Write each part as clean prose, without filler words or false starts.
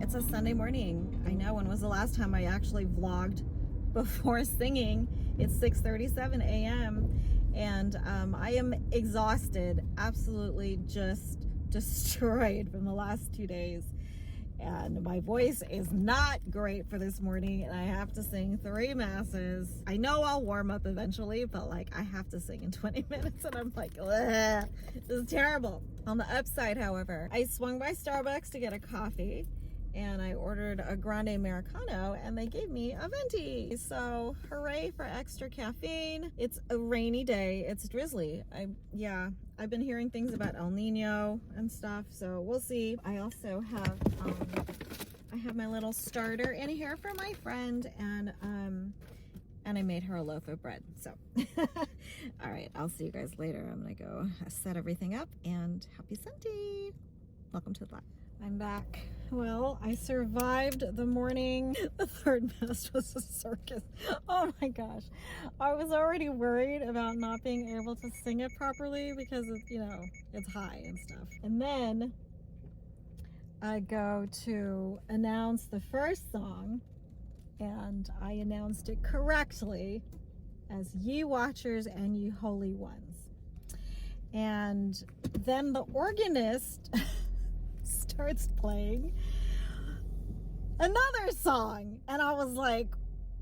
It's a Sunday morning. I know. When was the last time I actually vlogged before singing? It's 6:37 a.m. and I am exhausted, absolutely just destroyed from the last 2 days. And my voice is not great for this morning, and I have to sing 3 masses. I know I'll warm up eventually, but like I have to sing in 20 minutes, and I'm like, ugh, this is terrible. On the upside, however, I swung by Starbucks to get a coffee, and I ordered a grande Americano, and they gave me a venti. So hooray for extra caffeine. It's a rainy day. It's drizzly. I've been hearing things about El Nino and stuff, so we'll see. I also have I have my little starter in here for my friend, and I made her a loaf of bread. So all right, I'll see you guys later. I'm gonna go set everything up, and happy Sunday. Welcome to the live. I'm back. Well, I survived the morning. The third mass was a circus. Oh my gosh. I was already worried about not being able to sing it properly because it's, it's high and stuff. And then I go to announce the first song, and I announced it correctly as Ye Watchers and Ye Holy Ones. And then the organist starts playing another song, and I was like,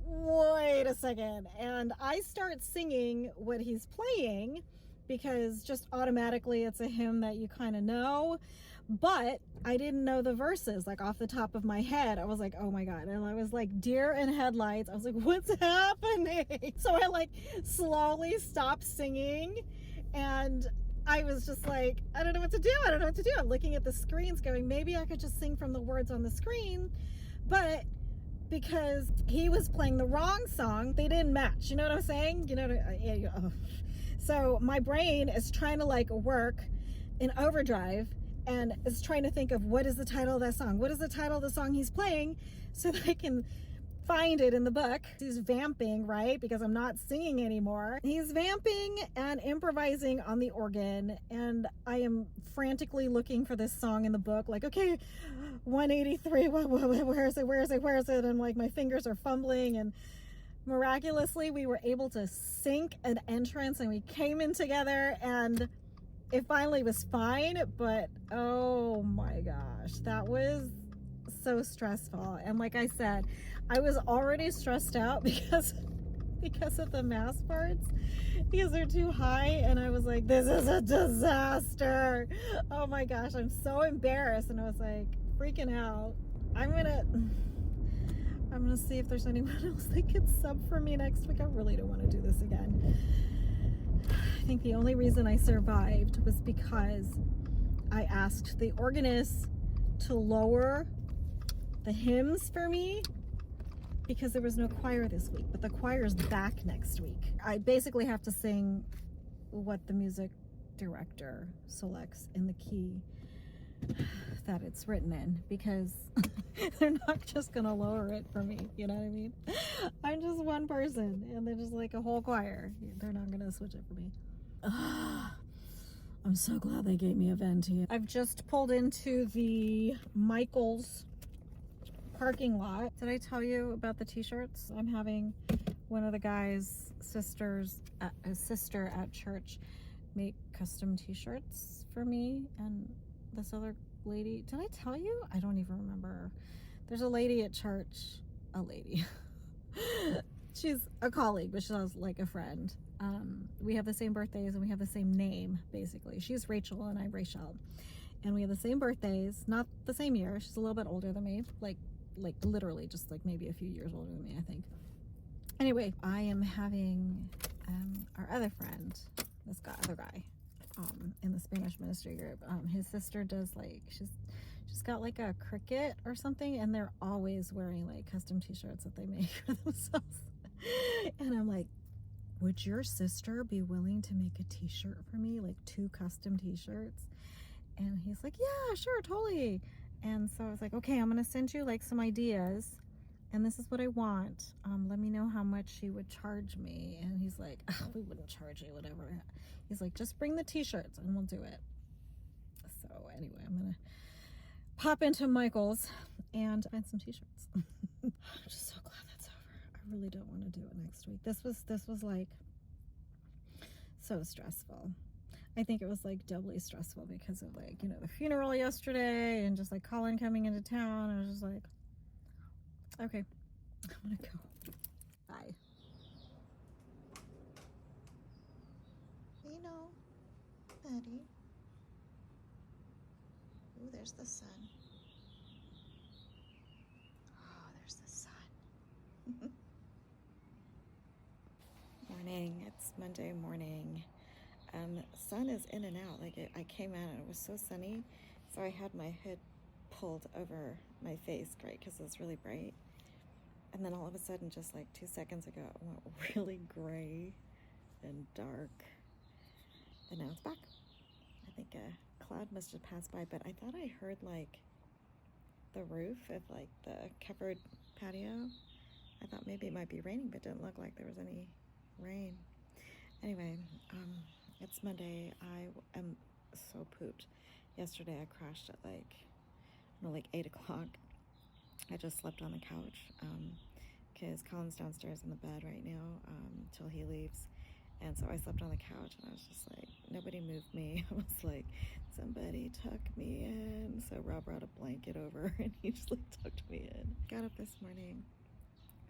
wait a second. And I start singing what he's playing because just automatically it's a hymn that you kind of know, but I didn't know the verses like off the top of my head. I was like, oh my God. And I was like deer in headlights. I was like, what's happening? So I like slowly stopped singing, and I was just like, I don't know what to do. I don't know what to do. I'm looking at the screens going, maybe I could just sing from the words on the screen. But because he was playing the wrong song, they didn't match. You know what I'm saying? So my brain is trying to like work in overdrive and is trying to think of what is the title of that song? What is the title of the song he's playing so that I can find it in the book. He's vamping, right? Because I'm not singing anymore. He's vamping and improvising on the organ, and I am frantically looking for this song in the book. Like, okay, 183, where is it? And like my fingers are fumbling, and miraculously we were able to sync an entrance, and we came in together, and it finally was fine. But oh my gosh, that was so stressful. And like I said, I was already stressed out because of the mass parts, because they're too high, and I was like, this is a disaster. Oh my gosh, I'm so embarrassed, and I was like freaking out. I'm gonna see if there's anyone else that can sub for me next week. I really don't want to do this again. I think the only reason I survived was because I asked the organist to lower the hymns for me because there was no choir this week, but the choir is back next week. I basically have to sing what the music director selects in the key that it's written in, because they're not just gonna lower it for me, you know what I mean? I'm just one person, and they're just like a whole choir. They're not gonna switch it for me. I'm so glad they gave me a venti. I've just pulled into the Michael's parking lot. Did I tell you about the t-shirts? I'm having one of the guy's sister at church make custom t-shirts for me, and this other lady. Did I tell you? I don't even remember. There's a lady at church. A lady. She's a colleague, but she's like a friend. We have the same birthdays, and we have the same name, basically. She's Rachel and I'm Rachelle, and we have the same birthdays, not the same year. She's a little bit older than me, like literally just like maybe a few years older than me, I think. Anyway, I am having our other friend, this other guy in the Spanish ministry group, his sister does like, she's got like a cricket or something, and they're always wearing like custom t-shirts that they make for themselves. And I'm like, would your sister be willing to make a t-shirt for me, like 2 custom t-shirts? And he's like, yeah, sure, totally. And so I was like, okay, I'm gonna send you like some ideas, and this is what I want. Let me know how much she would charge me. And he's like, oh, we wouldn't charge you, whatever. He's like, just bring the t-shirts and we'll do it. So anyway, I'm gonna pop into Michael's and find some t-shirts. I'm just so glad that's over. I really don't want to do it next week. This was like so stressful. I think it was like doubly stressful because of like, you know, the funeral yesterday and just like Colin coming into town. I was just like, okay, I'm gonna go. Bye. You know, Betty. Ooh, there's the sun. Oh, there's the sun. Morning. It's Monday morning. Sun is in and out. Like I came out and it was so sunny, so I had my hood pulled over my face, right, because it was really bright. And then all of a sudden, just like 2 seconds ago, it went really gray and dark, and now it's back. I think a cloud must have passed by, but I thought I heard like the roof of like the covered patio. I thought maybe it might be raining, but it didn't look like there was any rain. Anyway, it's Monday. I am so pooped. Yesterday I crashed at like 8 o'clock. I just slept on the couch because Colin's downstairs in the bed right now till he leaves. And so I slept on the couch and I was just like, nobody moved me. I was like, somebody tuck me in. So Rob brought a blanket over and he just like tucked me in. Got up this morning,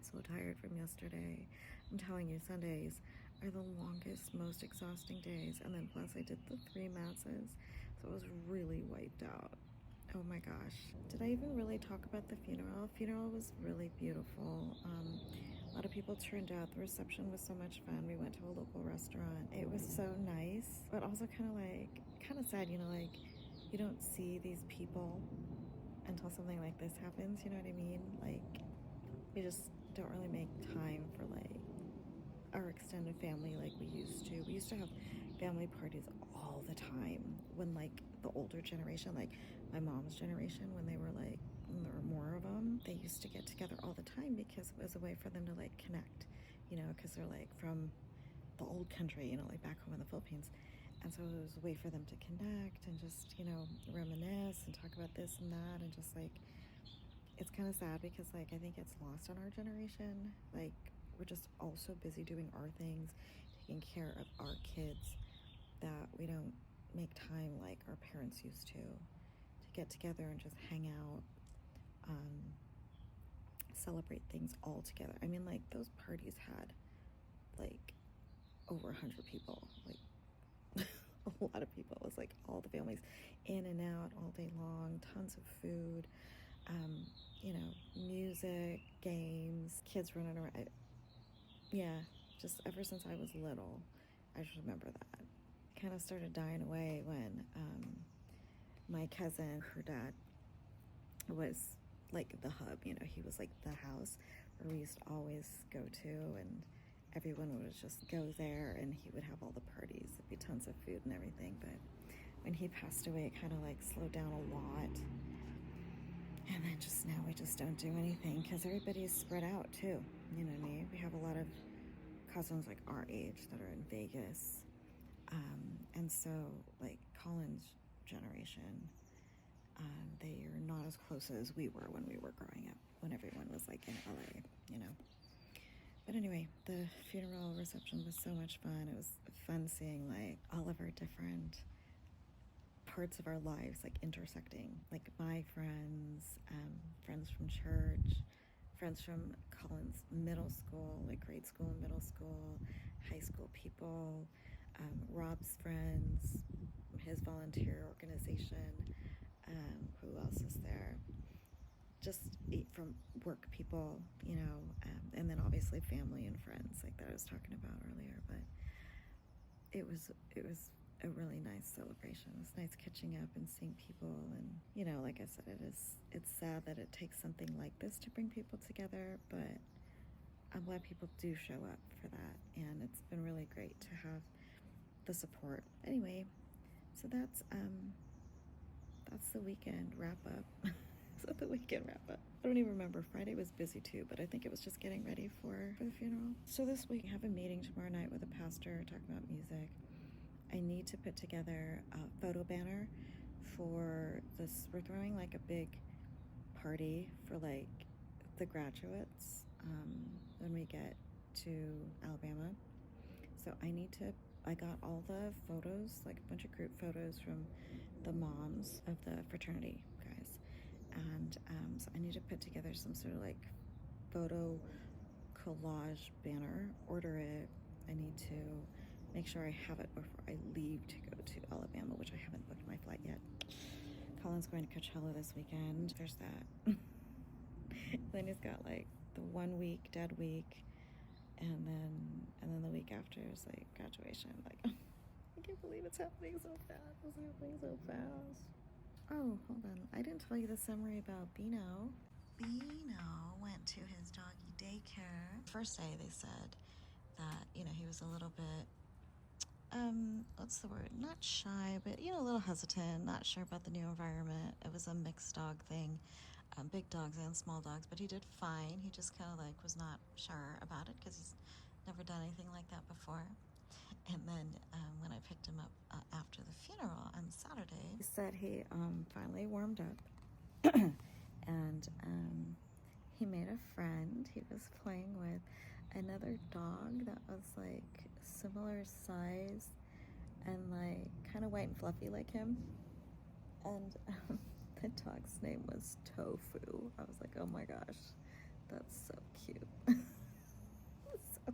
so tired from yesterday. I'm telling you, Sundays are the longest, most exhausting days. And then plus I did the 3 masses, so I was really wiped out. Oh my gosh. Did I even really talk about the funeral? Funeral was really beautiful. A lot of people turned out. The reception was so much fun. We went to a local restaurant. It was so nice, but also kind of sad, you know, like you don't see these people until something like this happens, you know what I mean? Like we just don't really make time for like our extended family like we used to. We used to have family parties all the time when like the older generation, like my mom's generation, when there were more of them, they used to get together all the time because it was a way for them to like connect, you know, because they're like from the old country, you know, like back home in the Philippines. And so it was a way for them to connect and just, you know, reminisce and talk about this and that, and just like, it's kind of sad because like I think it's lost on our generation. Like we're just all so busy doing our things, taking care of our kids, that we don't make time like our parents used to get together and just hang out, celebrate things all together. I mean, like those parties had like over 100 people, like a lot of people. It was like all the families in and out all day long, tons of food, you know, music, games, kids running around. Yeah, just ever since I was little, I just remember that. Kind of started dying away when my cousin, her dad, was like the hub, you know, he was like the house where we used to always go to, and everyone would just go there and he would have all the parties. There'd be tons of food and everything. But when he passed away, it kind of like slowed down a lot. And then just now we just don't do anything because everybody's spread out too, you know what I mean? We have a lot of cousins like our age that are in Vegas. And so like Colin's generation, they are not as close as we were when we were growing up, when everyone was like in LA, you know. But anyway, the funeral reception was so much fun. It was fun seeing like all of our different parts of our lives like intersecting, like my friends, friends from church, friends from Colin's middle school, like grade school and middle school, high school people, Rob's friends, his volunteer organization, who else is there? Just from work people, you know, and then obviously family and friends like that I was talking about earlier. But it was a really nice celebration. It was nice catching up and seeing people, and you know, like I said, it's sad that it takes something like this to bring people together, but I'm glad people do show up for that, and it's been really great to have the support. Anyway, so that's the weekend wrap up. Is that the weekend wrap up? I don't even remember. Friday was busy too, but I think it was just getting ready for the funeral. So this week I have a meeting tomorrow night with a pastor talking about music. I need to put together a photo banner for this. We're throwing like a big party for like the graduates when we get to Alabama. So I got all the photos, like a bunch of group photos from the moms of the fraternity guys. And so I need to put together some sort of like photo collage banner, order it. I need to make sure I have it before I leave to go to Alabama, which I haven't booked my flight yet. Colin's going to Coachella this weekend. There's that. Then he's got like the 1 week dead week, and then the week after is like graduation. Like, I can't believe it's happening so fast. It's happening so fast. Oh, hold on. I didn't tell you the summary about Beano. Beano went to his doggy daycare. First day they said that, he was a little bit, what's the word? Not shy, but, a little hesitant, not sure about the new environment. It was a mixed dog thing, big dogs and small dogs, but he did fine. He just kind of like was not sure about it because he's never done anything like that before. And then when I picked him up after the funeral on Saturday, he said he finally warmed up and he made a friend. He was playing with another dog that was like similar size and like kind of white and fluffy like him. And the dog's name was Tofu. I was like, oh my gosh, that's so cute. So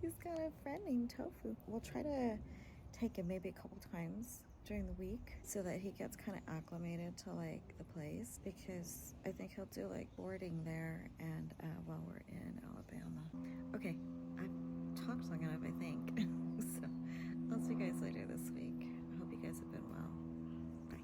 he's got a friend named Tofu. We'll try to take him maybe a couple times during the week so that he gets kind of acclimated to like the place, because I think he'll do like boarding there and while we're in Alabama. Okay, I've talked long enough, I think. So I'll see you guys later this week. I hope you guys have been well. Bye.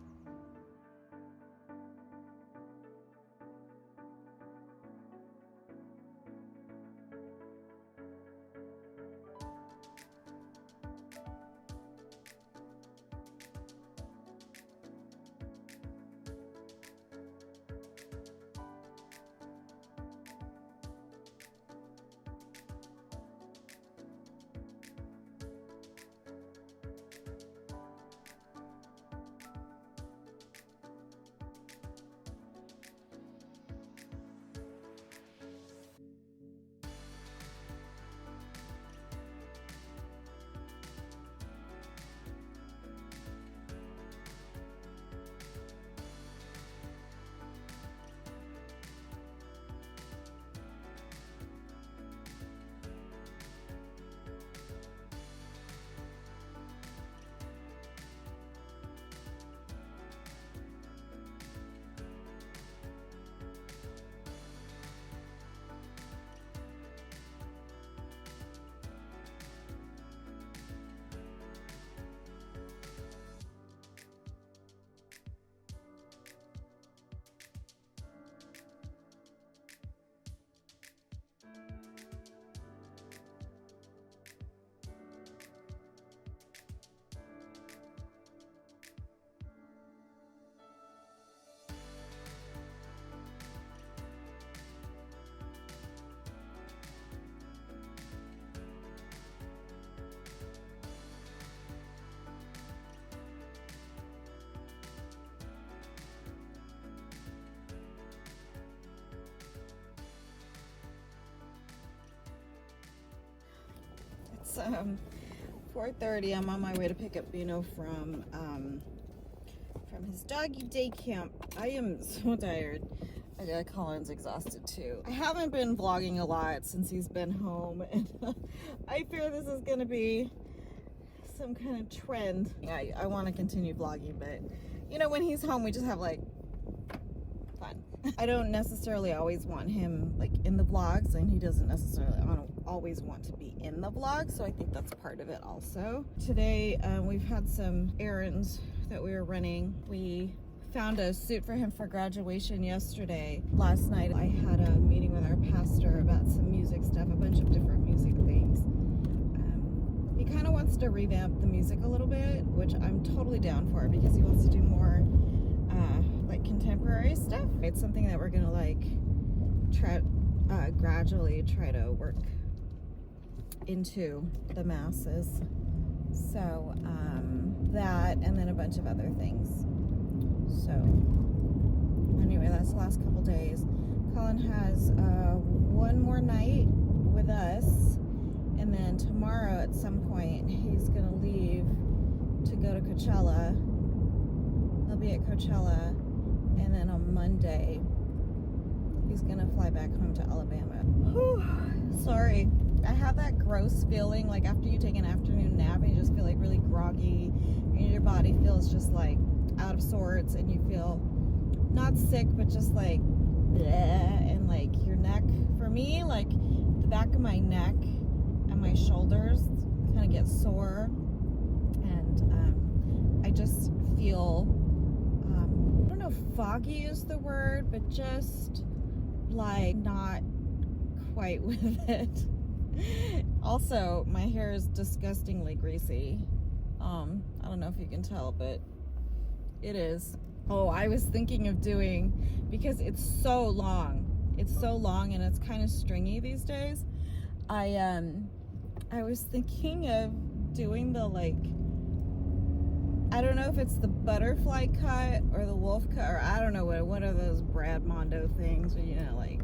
It's 4:30. I'm on my way to pick up Beano from his doggy day camp. I am so tired. Colin's exhausted too. I haven't been vlogging a lot since he's been home, and I fear this is gonna be some kind of trend. Yeah, I want to continue vlogging, but when he's home, we just have like fun. I don't necessarily always want him like in the vlogs, and he doesn't necessarily always want to be in the vlog, so I think that's part of it also. Today we've had some errands that we were running. We found a suit for him for graduation yesterday. Last night I had a meeting with our pastor about some music stuff, a bunch of different music things. He kind of wants to revamp the music a little bit, which I'm totally down for, because he wants to do more like contemporary stuff. It's something that we're gonna like gradually try to work into the masses. So that, and then a bunch of other things. So anyway, that's the last couple days. Colin has one more night with us, and then tomorrow at some point he's gonna leave to go to Coachella. He'll be at Coachella, and then on Monday he's gonna fly back home to Alabama. Whew, sorry. I have that gross feeling like after you take an afternoon nap and you just feel like really groggy and your body feels just like out of sorts, and you feel not sick but just like bleh, and like your neck, for me, like the back of my neck and my shoulders kind of get sore, and I just feel I don't know if foggy is the word, but just like not quite with it. Also, my hair is disgustingly greasy. I don't know if you can tell, but it is. Oh, I was thinking of doing, because it's so long and it's kind of stringy these days. I was thinking of doing the, like, I don't know if it's the butterfly cut or the wolf cut, or I don't know what are those Brad Mondo things where, you know, like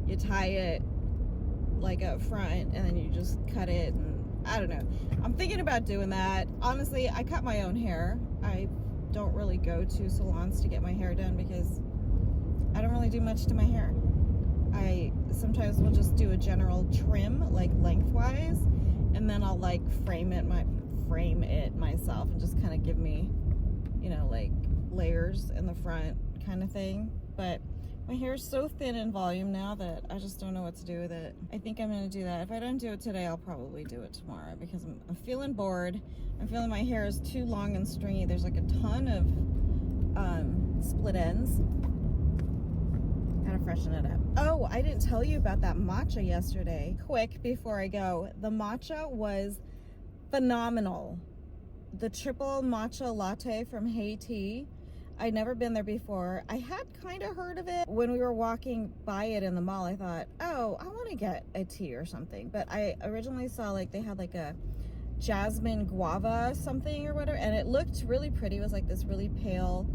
you tie it like up front and then you just cut it, and I don't know. I'm thinking about doing that. Honestly, I cut my own hair. I don't really go to salons to get my hair done because I don't really do much to my hair. I sometimes will just do a general trim, like lengthwise, and then I'll like frame it myself and just kind of give me, you know, like layers in the front kind of thing. But my hair is so thin in volume now that I just don't know what to do with it. I think I'm gonna do that. If I don't do it today, I'll probably do it tomorrow because I'm feeling bored. I'm feeling my hair is too long and stringy. There's like a ton of split ends. Gotta freshen it up. Oh, I didn't tell you about that matcha yesterday. Quick, before I go, the matcha was phenomenal. The triple matcha latte from Haiti. I'd never been there before. I had kind of heard of it. When we were walking by it in the mall, I thought, oh, I want to get a tea or something. But I originally saw like they had like a jasmine guava something or whatever, and it looked really pretty. It was like this really pale,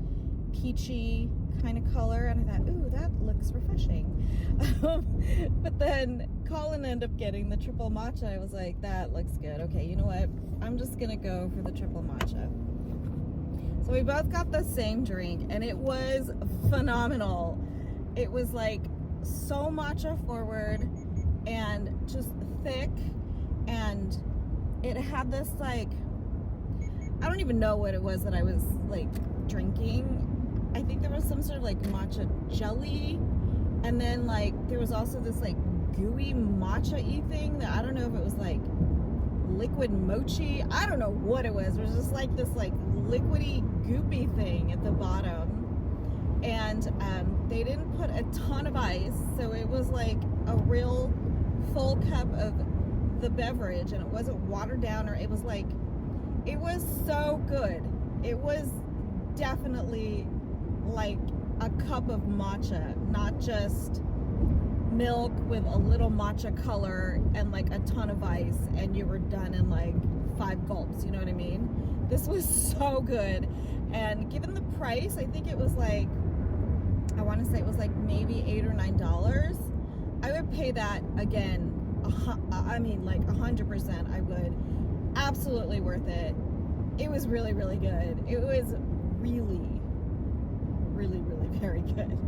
peachy kind of color, and I thought, ooh, that looks refreshing. But then Colin ended up getting the triple matcha. I was like, that looks good. Okay, you know what? I'm just gonna go for the triple matcha. So we both got the same drink, and it was phenomenal. It was like so matcha forward and just thick, and it had this like, I don't even know what it was that I was like drinking. I think there was some sort of like matcha jelly, and then like there was also this like gooey matcha-y thing that I don't know if it was like liquid mochi. I don't know what it was. It was just like this like liquidy goopy thing at the bottom, and they didn't put a ton of ice, so it was like a real full cup of the beverage, and it wasn't watered down, or it was like, it was so good. It was definitely like a cup of matcha, not just milk with a little matcha color and like a ton of ice, and you were done in like 5 gulps, you know what I mean? This was so good, and given the price, I think it was like, I want to say it was like maybe $8 or $9. I would pay that again. I mean, like 100%. I would. Absolutely worth it. It was really, really good. It was really, really, really very good.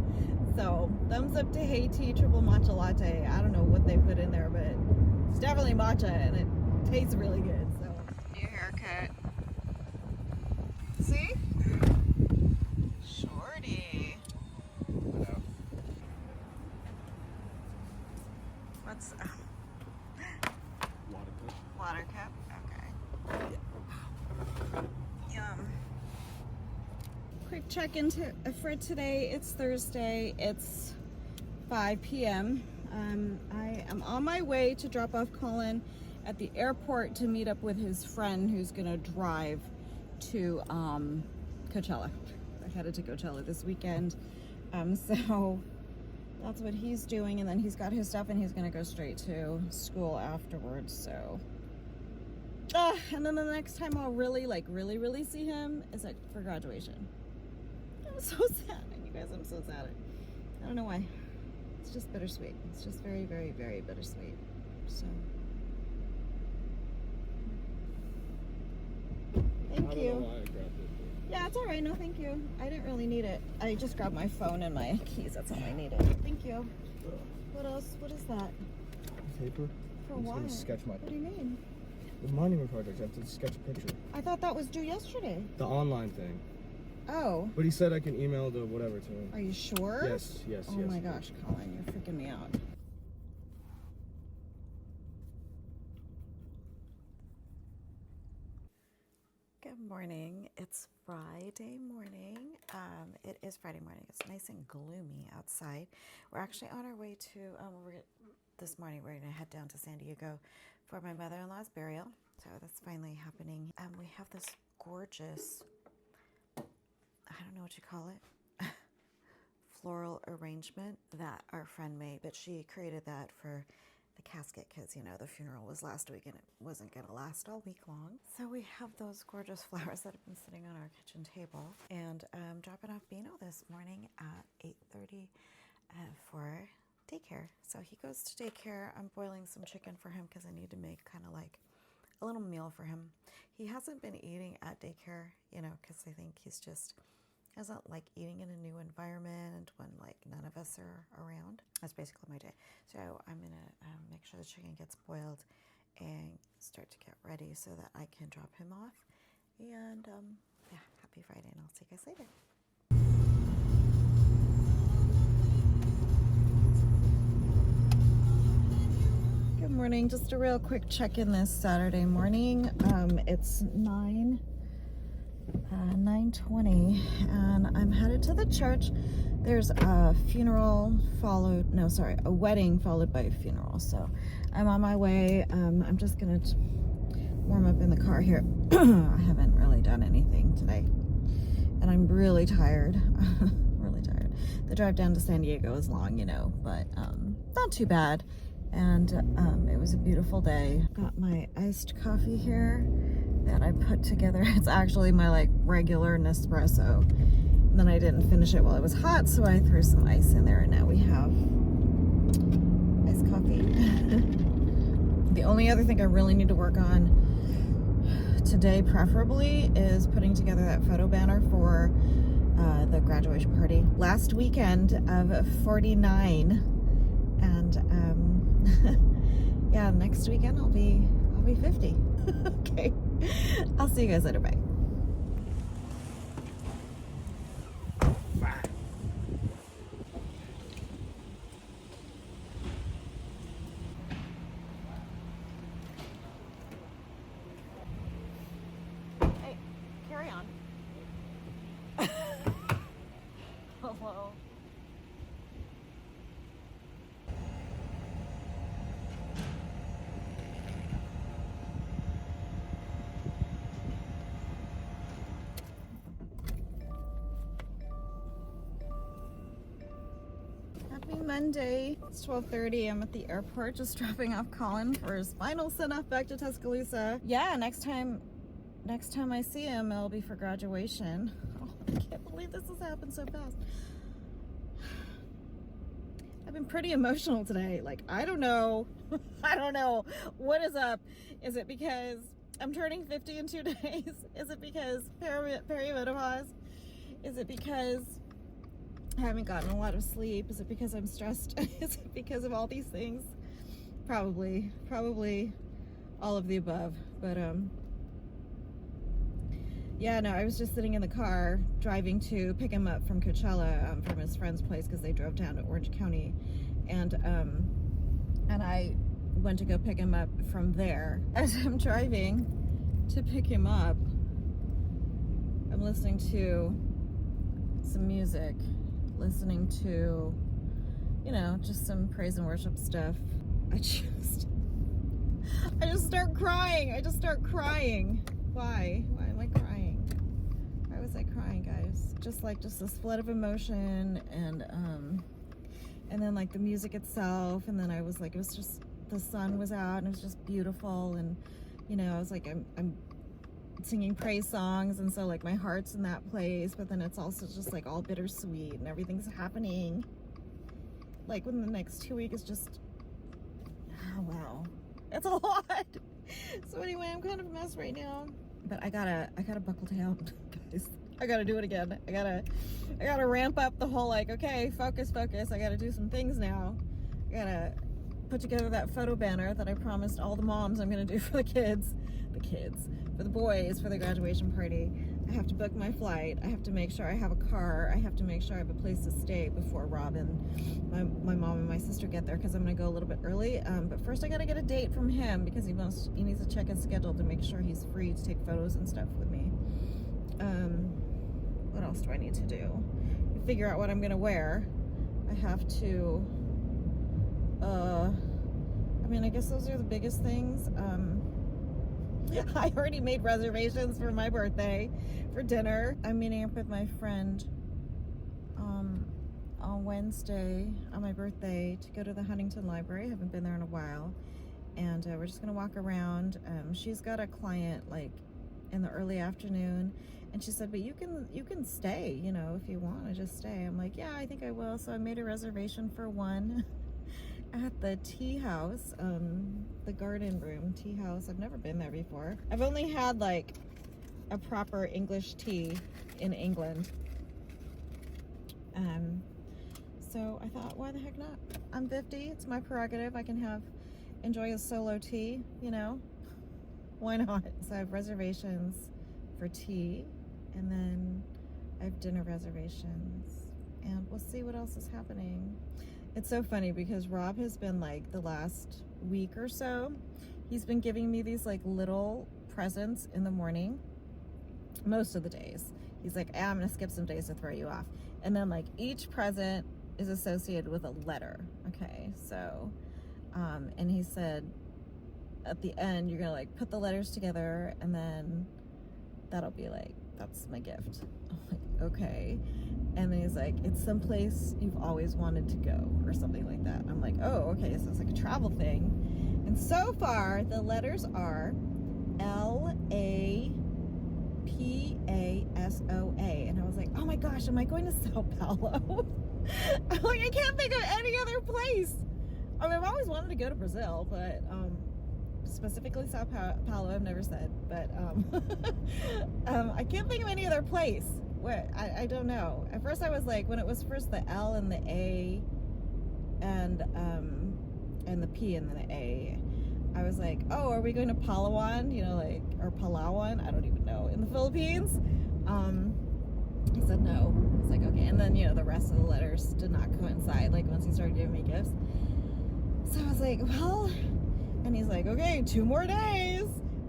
So thumbs up to Haiti triple matcha latte. I don't know what they put in there, but it's definitely matcha, and it tastes really good. So new haircut. See? Shorty. What's water cup? Okay. Yum. Quick check-in for today. It's Thursday. It's 5 p.m. I am on my way to drop off Colin at the airport to meet up with his friend who's gonna drive to Coachella. I headed to Coachella this weekend. So that's what he's doing, and then he's got his stuff and he's gonna go straight to school afterwards. So and then the next time I'll really see him is like for graduation. I'm so sad. You guys, I'm so sad. I don't know why. It's just bittersweet. It's just very, very, very bittersweet. So. Thank you. Yeah, it's all right. No, thank you. I didn't really need it. I just grabbed my phone and my keys. That's all I needed. Thank you. What else? What is that? Paper. For I'm what? going to sketch my. What do you mean? The monument project. I have to sketch a picture. I thought that was due yesterday. The online thing. Oh. But he said I can email the whatever to him. Are you sure? Yes, yes, Oh yes. my gosh, Colin, you're freaking me out. Good morning. It's Friday morning. It is Friday morning. It's nice and gloomy outside. We're actually on our way to, this morning we're going to head down to San Diego for my mother-in-law's burial. So that's finally happening. We have this gorgeous, I don't know what you call it, floral arrangement that our friend made, but she created that for the casket because, you know, the funeral was last week and it wasn't going to last all week long. So we have those gorgeous flowers that have been sitting on our kitchen table, and dropping off Bino this morning at 8:30 for daycare. So he goes to daycare. I'm boiling some chicken for him because I need to make kind of like a little meal for him. He hasn't been eating at daycare, you know, because I think he's just doesn't like eating in a new environment when like none of us are around. That's basically my day. So I'm gonna make sure the chicken gets boiled and start to get ready so that I can drop him off. And yeah, happy Friday, and I'll see you guys later. Good morning. Just a real quick check-in this Saturday morning. It's 9:20, and I'm headed to the church. There's a wedding followed by a funeral. So I'm on my way. I'm just gonna warm up in the car here. I haven't really done anything today, and I'm really tired. Really tired. The drive down to San Diego is long, you know, but not too bad. And it was a beautiful day. Got my iced coffee here that I put together. It's actually my like regular Nespresso. And then I didn't finish it while it was hot, so I threw some ice in there, and now we have iced coffee. The only other thing I really need to work on today, preferably, is putting together that photo banner for the graduation party. Last weekend of 49, and yeah, next weekend I'll be 50. Okay, I'll see you guys later. Bye. Hey, carry on. Hello. Happy Monday. It's 12:30. I'm at the airport just dropping off Colin for his final send-off back to Tuscaloosa. Yeah, next time I see him, it'll be for graduation. Oh, I can't believe this has happened so fast. I've been pretty emotional today. Like, I don't know. I don't know. What is up? Is it because I'm turning 50 in 2 days? Is it because perimenopause? Is it because I haven't gotten a lot of sleep? Is it because I'm stressed? Is it because of all these things? Probably all of the above. But yeah, no, I was just sitting in the car driving to pick him up from Coachella, from his friend's place, because they drove down to Orange County, and I went to go pick him up from there. As I'm driving to pick him up, I'm listening to some music, listening to, you know, just some praise and worship stuff. I just start crying. Why am I crying? Why was I crying, guys? Just this flood of emotion, and then like the music itself, and then I was like, it was just, the sun was out and it was just beautiful, and you know, I was like, I'm singing praise songs, and so like my heart's in that place, but then it's also just like all bittersweet and everything's happening like within the next 2 weeks. Is just, oh wow, it's a lot. So anyway, I'm kind of a mess right now, but I gotta buckle down, guys. I gotta do it again. I gotta ramp up the whole like, okay, focus. I gotta do some things now. I gotta put together that photo banner that I promised all the moms I'm gonna do for the kids, for the boys, for the graduation party. I have to book my flight. I have to make sure I have a car. I have to make sure I have a place to stay before Rob and my mom and my sister get there, because I'm gonna go a little bit early. But first I gotta get a date from him, because he needs to check his schedule to make sure he's free to take photos and stuff with me. What else do I need to do? Figure out what I'm gonna wear. I have to, I mean, I guess those are the biggest things. I already made reservations for my birthday for dinner. I'm meeting up with my friend on Wednesday on my birthday to go to the Huntington Library. I haven't been there in a while, and we're just gonna walk around. She's got a client like in the early afternoon, and she said, but you can stay, you know, if you want to just stay. I'm like, yeah, I think I will. So I made a reservation for one at the tea house, the garden room tea house. I've never been there before. I've only had like a proper English tea in England. So I thought, why the heck not? I'm 50, it's my prerogative. I can enjoy a solo tea, you know? Why not? So I have reservations for tea, and then I have dinner reservations, and we'll see what else is happening. It's so funny because Rob has been like the last week or so, he's been giving me these like little presents in the morning, most of the days. He's like, I'm gonna skip some days to throw you off. And then like each present is associated with a letter. Okay, so, and he said, at the end, you're gonna like put the letters together, and then that'll be like, that's my gift. I'm like, okay. And then he's like, it's someplace you've always wanted to go, or something like that. I'm like, oh, okay, so it's like a travel thing. And so far, the letters are LAPASOA. And I was like, oh my gosh, am I going to Sao Paulo? I'm like, I can't think of any other place. I mean, I've always wanted to go to Brazil, but specifically Sao Paulo, I've never said, but I can't think of any other place. What, I don't know. At first I was like, when it was first the L and the A and the P and then the A, I was like, oh, are we going to Palawan, you know, like, or Palawan, I don't even know, in the Philippines? He said no. I was like, okay. And then, you know, the rest of the letters did not coincide, like once he started giving me gifts. So I was like, well, and he's like, okay, 2 more days.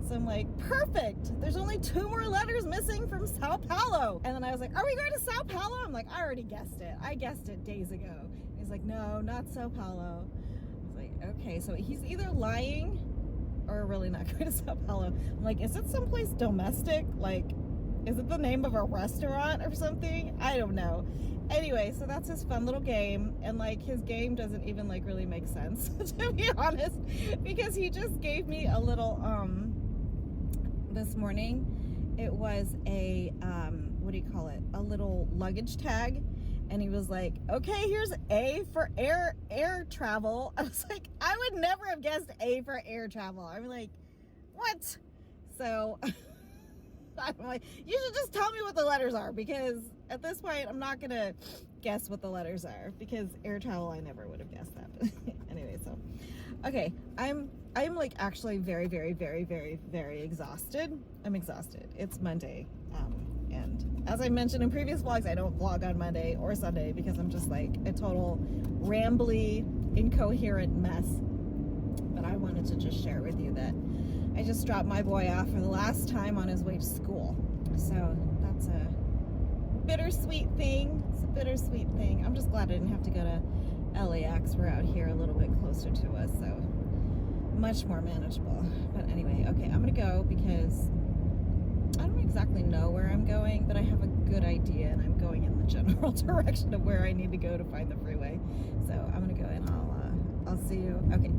So I'm like, perfect. There's only 2 more letters missing from Sao Paulo. And then I was like, are we going to Sao Paulo? I'm like, I already guessed it. I guessed it days ago. And he's like, no, not Sao Paulo. I was like, okay, so he's either lying or really not going to Sao Paulo. I'm like, is it someplace domestic? Like, is it the name of a restaurant or something? I don't know. Anyway, so that's his fun little game, and like his game doesn't even like really make sense to be honest, because he just gave me a little this morning. It was a what do you call it, a little luggage tag, and he was like, okay, here's A for air travel. I was like, I would never have guessed A for air travel. I'm like, what? So I'm like, you should just tell me what the letters are, because at this point I'm not gonna guess what the letters are, because air travel, I never would have guessed that. But anyway, so okay, I'm like actually very, very, very, very, very exhausted. I'm exhausted. It's Monday, and as I mentioned in previous vlogs, I don't vlog on Monday or Sunday because I'm just like a total rambly, incoherent mess. But I wanted to just share with you that I just dropped my boy off for the last time on his way to school. So that's a bittersweet thing. It's a bittersweet thing. I'm just glad I didn't have to go to LAX. We're out here a little bit closer to us, so much more manageable. But anyway, okay, I'm gonna go because I don't exactly know where I'm going, but I have a good idea, and I'm going in the general direction of where I need to go to find the freeway. So I'm gonna go and I'll see you. Okay.